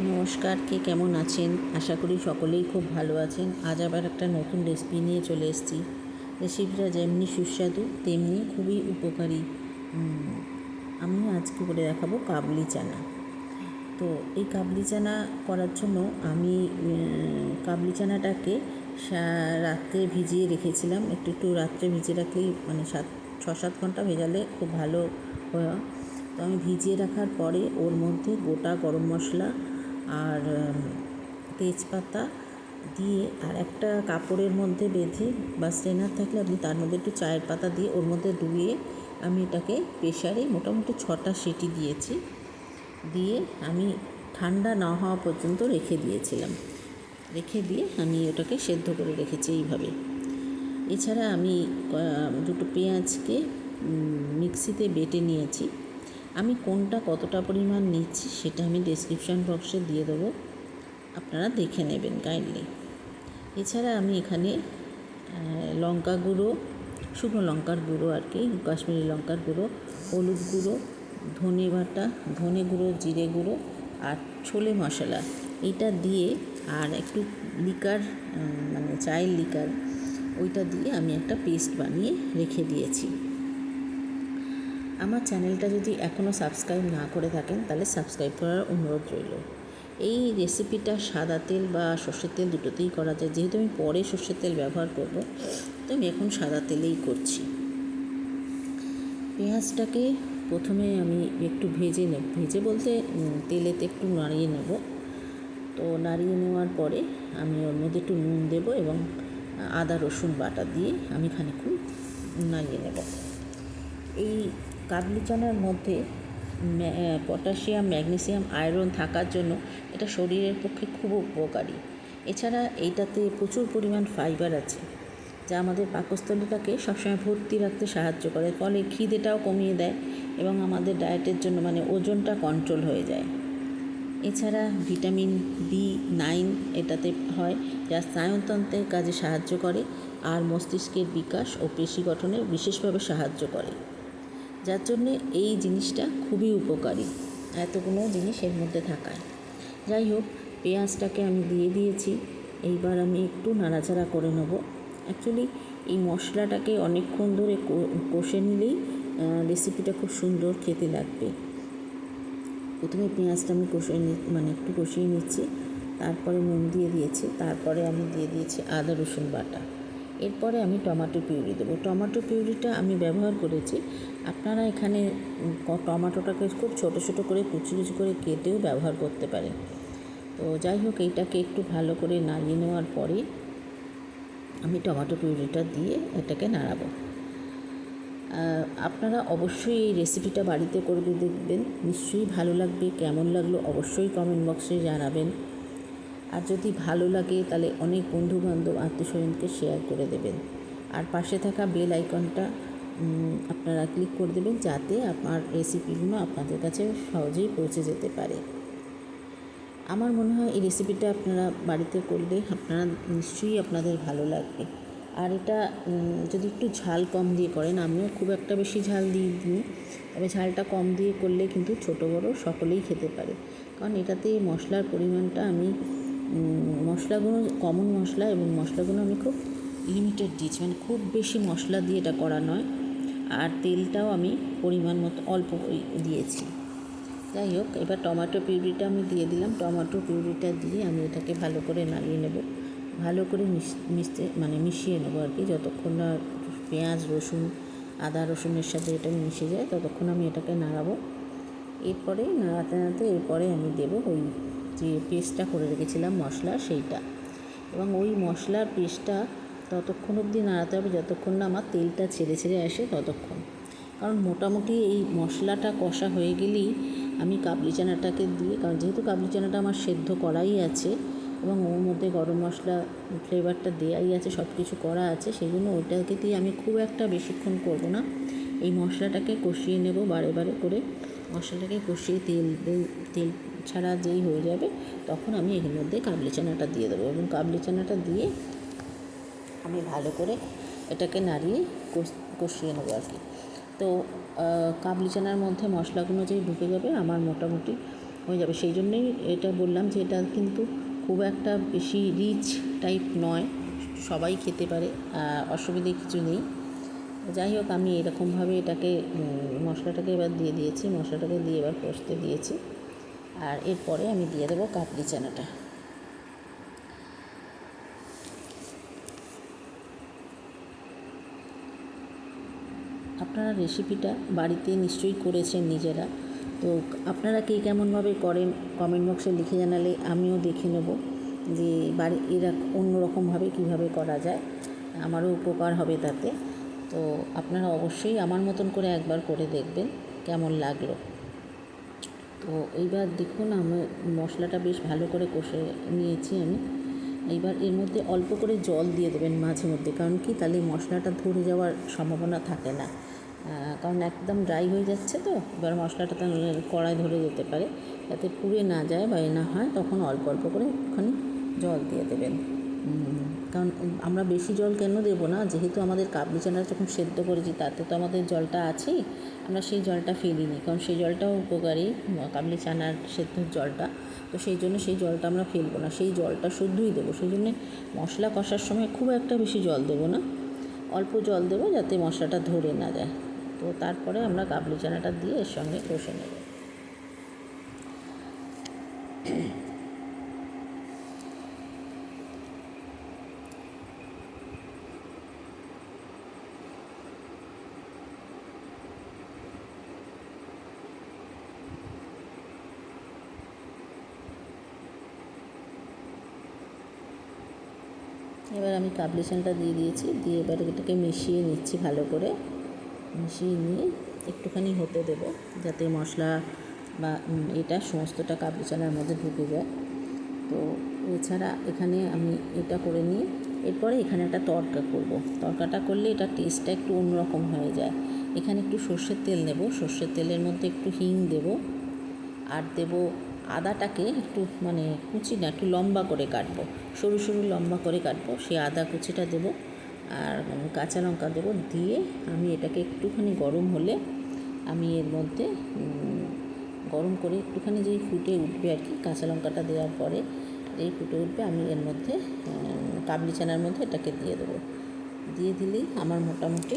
নমস্কার, কে কেমন আছেন? আশা করি সকলেই খুব ভালো আছেন। আজ আবার একটা নতুন রেসিপি নিয়ে চলে এসেছি। রেসিপিটা যেমনি সুস্বাদু তেমনি খুবই উপকারী। আমি আজকে করে দেখাবো কাবলি চানা। তো এই কাবলি চানা করার জন্য আমি কাবলি চানাটাকে রাত্রে ভিজিয়ে রেখেছিলাম। একটু রাত্রে ভিজিয়ে রাখলেই মানে 6-7 ঘন্টা ভেজালে খুব ভালো হয়। তো আমি ভিজিয়ে রাখার পরে ওর মধ্যে গোটা গরম মশলা আর তেজপাতা দিয়ে আর একটা কাপড়ের মধ্যে বেঁধে বা স্ট্রেনার থাকলে আপনি তার মধ্যে একটু চায়ের পাতা দিয়ে ওর মধ্যে ডুবিয়ে আমি এটাকে প্রেশারে মোটামুটি 6টা সিটি দিয়েছি। দিয়ে আমি ঠান্ডা না হওয়া পর্যন্ত রেখে দিয়েছিলাম। রেখে দিয়ে আমি ওটাকে সেদ্ধ করে রেখেছি এইভাবে। এছাড়া আমি দুটো পেঁয়াজকে মিক্সিতে বেটে নিয়েছি। আমি কোনটা কতটা পরিমাণ নিচ্ছি সেটা আমি ডেসক্রিপশন বক্সে দিয়ে দেবো, আপনারা দেখে নেবেন কাইন্ডলি। এছাড়া আমি এখানে লঙ্কা গুঁড়ো, শুকনো লঙ্কার গুঁড়ো আর কি, কাশ্মীরি লঙ্কার গুঁড়ো, হলুদ গুঁড়ো, ধনে বাটা, ধনে গুঁড়ো, জিরে গুঁড়ো আর ছোলে মশলা এইটা দিয়ে আর একটু লিকার মানে চায়ের লিকার ওইটা দিয়ে আমি একটা পেস্ট বানিয়ে রেখে দিয়েছি। আমার চ্যানেলটা যদি এখনও সাবস্ক্রাইব না করে থাকেন তাহলে সাবস্ক্রাইব করার অনুরোধ রইল। এই রেসিপিটা সাদা তেল বা সর্ষের তেল দুটোতেই করা যায়। যেহেতু আমি পরে সর্ষের তেল ব্যবহার করব, তো আমি এখন সাদা তেলেই করছি। পেঁয়াজটাকে প্রথমে আমি একটু ভেজে বলতে তেলেতে একটু নাড়িয়ে নেব। তো নাড়িয়ে নেওয়ার পরে আমি ওর মধ্যে একটু নুন দেবো এবং আদা রসুন বাটা দিয়ে আমি খানিকক্ষণ নাড়িয়ে নেব। এই কাবলি চানার মধ্যে পটাশিয়াম, ম্যাগনেসিয়াম, আয়রন থাকার জন্য এটা শরীরের পক্ষে খুব উপকারী। এছাড়া এইটাতে প্রচুর পরিমাণ ফাইবার আছে, যা আমাদের পাকস্থলীটাকে সবসময় ভর্তি রাখতে সাহায্য করে, ফলে খিদেটাও কমিয়ে দেয় এবং আমাদের ডায়েটের জন্য মানে ওজনটা কন্ট্রোল হয়ে যায়। এছাড়া ভিটামিন B9 এটাতে হয়, যা স্নায়ুতন্ত্রের কাজে সাহায্য করে আর মস্তিষ্কের বিকাশ ও পেশি গঠনে বিশেষভাবে সাহায্য করে, যার জন্যে এই জিনিসটা খুবই উপকারী এতগুলো জিনিস এর মধ্যে থাকায়। যাই হোক, পেঁয়াজটাকে আমি দিয়ে দিয়েছি। এইবার আমি একটু নাড়াচাড়া করে নেব। অ্যাকচুয়ালি এই মশলাটাকে অনেকক্ষণ ধরে কষে নিলেই রেসিপিটা খুব সুন্দর খেতে লাগবে। প্রথমে পেঁয়াজটা আমি একটু কষিয়ে নিচ্ছি, তারপরে নুন দিয়ে দিয়েছি, তারপরে আমি দিয়ে দিয়েছি আদা রসুন বাটা। এরপরে আমি টমেটো পিউরি দেবো। টমেটো পিউরিটা আমি ব্যবহার করেছি, আপনারা এখানে টমেটোটাকে খুব ছোটো ছোটো করে কুচি করে কেটেও ব্যবহার করতে পারেন। তো যাই হোক, এইটাকে একটু ভালো করে নাড়িয়ে নেওয়ার পরে আমি টমেটো পিউরিটা দিয়ে এটাকে নাড়াবো। আপনারা অবশ্যই এই রেসিপিটা বাড়িতে করে দেখবেন, নিশ্চয়ই ভালো লাগবে। কেমন লাগলো অবশ্যই কমেন্ট বক্সে জানাবেন। আর যদি ভালো লাগে তাহলে অনেক বন্ধুবান্ধব, আত্মীয়স্বজনকে শেয়ার করে দেবেন। আর পাশে থাকা বেল আইকনটা আপনারা ক্লিক করে দেবেন, যাতে আমার রেসিপিগুলো আপনাদের কাছে সহজেই পৌঁছে যেতে পারে। আমার মনে হয় এই রেসিপিটা আপনারা বাড়িতে করলে আপনারা নিশ্চয়ই আপনাদের ভালো লাগবে। আর এটা যদি একটু ঝাল কম দিয়ে করেন, আমিও খুব একটা বেশি ঝাল দিই, তবে ঝালটা কম দিয়ে করলে কিন্তু ছোটো বড়ো সকলেই খেতে পারে। কারণ এটাতে মশলার পরিমাণটা আমি মশলাগুলো কমন মশলা এবং মশলাগুলো আমি খুব লিমিটেড দিয়েছি, মানে খুব বেশি মশলা দিয়ে এটা করা নয়। আর তেলটাও আমি পরিমাণ মতো অল্প দিয়েছি। যাই হোক, এবার টমেটো পিউরিটা আমি দিয়ে দিলাম। টমেটো পিউরিটা দিয়ে আমি এটাকে ভালো করে নাড়িয়ে নেব, ভালো করে মিশিয়ে নেবো আর কি, যতক্ষণ না পেঁয়াজ, রসুন, আদা রসুনের সাথে এটা মিশে যায় ততক্ষণ আমি এটাকে নাড়াবো। এরপরে নাড়াতে এরপরে আমি দেবো ওই যে পেস্টটা করে রেখেছিলাম মশলা, সেইটা। এবং ওই মশলার পেস্টটা ততক্ষণ অবধি নাড়াতে হবে যতক্ষণ না আমার তেলটা ছেড়ে আসে ততক্ষণ। কারণ মোটামুটি এই মশলাটা কষা হয়ে গেলেই আমি কাবলি চানাটাকে দিয়ে, কারণ যেহেতু কাবলি চানাটা আমার সেদ্ধ করাই আছে এবং ওর মধ্যে গরম মশলা ফ্লেভারটা দেওয়াই আছে, সব কিছু করা আছে, সেই জন্য ওইটাকে দিয়ে আমি খুব একটা বেশিক্ষণ করব না। এই মশলাটাকে কষিয়ে নেব বারে করে। মশলাটাকে কষিয়ে তেল ছাড়া যেই হয়ে যাবে তখন আমি এর মধ্যে কাবলি চানাটা দিয়ে দেবো এবং কাবলি চানাটা দিয়ে আমি ভালো করে এটাকে নাড়িয়ে কষিয়ে নেবো আর কি। তো কাবলি চানার মধ্যে মশলাগুলো যেই ঢুকে যাবে, আমার মোটামুটি হয়ে যাবে। সেই জন্যই এটা বললাম যে এটা কিন্তু খুব একটা বেশি রিচ টাইপ নয়, সবাই খেতে পারে, অসুবিধে কিছু নেই। যাই হোক, আমি এরকমভাবে এটাকে মশলাটাকে এবার দিয়ে দিয়েছি, মশলাটাকে দিয়ে এবার কষতে দিয়েছি। আর এরপরে আমি দিয়ে দেবো কাবলি চানাটা। আপনারা রেসিপিটা বাড়িতে নিশ্চয়ই করেছেন নিজেরা, তো আপনারা কে কেমনভাবে করেন কমেন্ট বক্সে লিখে জানালে আমিও দেখে নেব যে এরা অন্যরকমভাবে কীভাবে করা যায়, আমারও উপকার হবে তাতে। তো আপনারা অবশ্যই আমার মতন করে একবার করে দেখবেন কেমন লাগলো। তো এইবার দেখুন, আমার মশলাটা বেশ ভালো করে কষে নিয়েছি আমি। এইবার এর মধ্যে অল্প করে জল দিয়ে দেবেন মাঝে মধ্যে, কারণ কি তাহলে মশলাটা ধরে যাওয়ার সম্ভাবনা থাকে না, কারণ একদম ড্রাই হয়ে যাচ্ছে তো, এবার মশলাটা তাহলে কড়ায় ধরে যেতে পারে, যাতে পুড়ে না যায় বা না হয়, তখন অল্প অল্প করে একটুখানি জল দিয়ে দেবেন। কারণ আমরা বেশি জল কেন দেবো না, যেহেতু আমাদের কাবলি চানা যখন সেদ্ধ করেছি তাতে তো আমাদের জলটা আছেই, আমরা সেই জলটা ফেলিনি, কারণ সেই জলটাও উপকারী, কাবলি চানার সেদ্ধর জলটা, তো সেই জন্য সেই জলটা আমরা ফেলবো না, সেই জলটা শুদ্ধই দেবো। সেই জন্যে মশলা কষার সময় খুব একটা বেশি জল দেবো না, অল্প জল দেবো যাতে মশলাটা ধরে না যায়। তো তারপরে আমরা কাবলি চানাটা দিয়ে এর সঙ্গে কষে নেব। এবার আমি কাবলি চানাটা দিয়ে দিয়েছি, দিয়ে এবার এটাকে মিশিয়ে নিচ্ছি, ভালো করে মিশিয়ে নিয়ে একটুখানি হতে দেব, যাতে মশলা বা এটা সমস্তটা কাবলি চানার মধ্যে ঢুকে যায়। তো এছাড়া এখানে আমি এটা করে নিয়ে এরপরে এখানে একটা তড়কা করব। তড়কাটা করলে এটা টেস্টটা একটু অন্যরকম হয়ে যায়। এখানে একটু সর্ষের তেল নেব, সর্ষের তেলের মধ্যে একটু হিং দেব, আর দেব আদাটাকে একটু কুচি না, একটু লম্বা করে কাটবো, সরু সরু লম্বা করে কাটবো, সেই আদা কুচিটা দেবো, আর কাঁচা লঙ্কা দেবো। দিয়ে আমি এটাকে একটুখানি গরম হলে আমি এর মধ্যে গরম করে একটুখানি যেই ফুটে উঠবে আর কি, কাঁচা লঙ্কাটা দেওয়ার পরে যেই ফুটে উঠবে, আমি এর মধ্যে কাবলি চানার মধ্যে এটাকে দিয়ে দেবো। দিয়ে দিলেই আমার মোটামুটি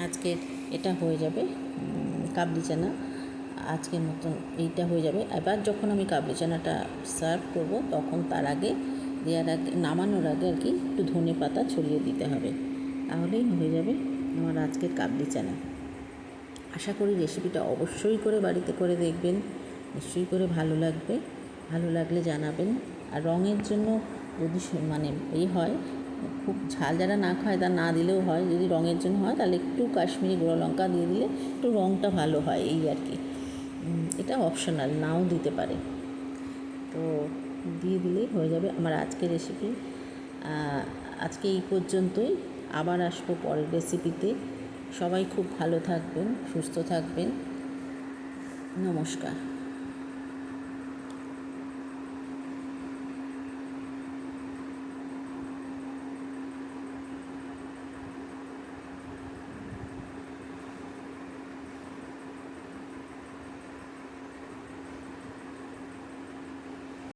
আজকের এটা হয়ে যাবে কাবলি চানা, আজকের মতন এইটা হয়ে যাবে। এবার যখন আমি কাবলি চানাটা সার্ভ করব, তখন তার আগে নামানোর আগে আর কি একটু ধনে পাতা ছড়িয়ে দিতে হবে, তাহলেই হয়ে যাবে আমার আজকের কাবলি চানা। আশা করি রেসিপিটা অবশ্যই করে বাড়িতে করে দেখবেন, নিশ্চয়ই করে ভালো লাগবে, ভালো লাগলে জানাবেন। আর রঙের জন্য যদি হয়, খুব ঝাল যারা না খায় তা না দিলেও হয়, যদি রঙের জন্য হয় তাহলে একটু কাশ্মীরি গুঁড়ো লঙ্কা দিয়ে দিলে একটু রঙটা ভালো হয়, এই আর কি। এটা অপশনাল, নাও দিতে পারে, তো দিয়ে দিলেই হয়ে যাবে আমার আজকের রেসিপি। আজকে এই পর্যন্তই, আবার আসবো পরের রেসিপিতে। সবাই খুব ভালো থাকবেন, সুস্থ থাকবেন, নমস্কার।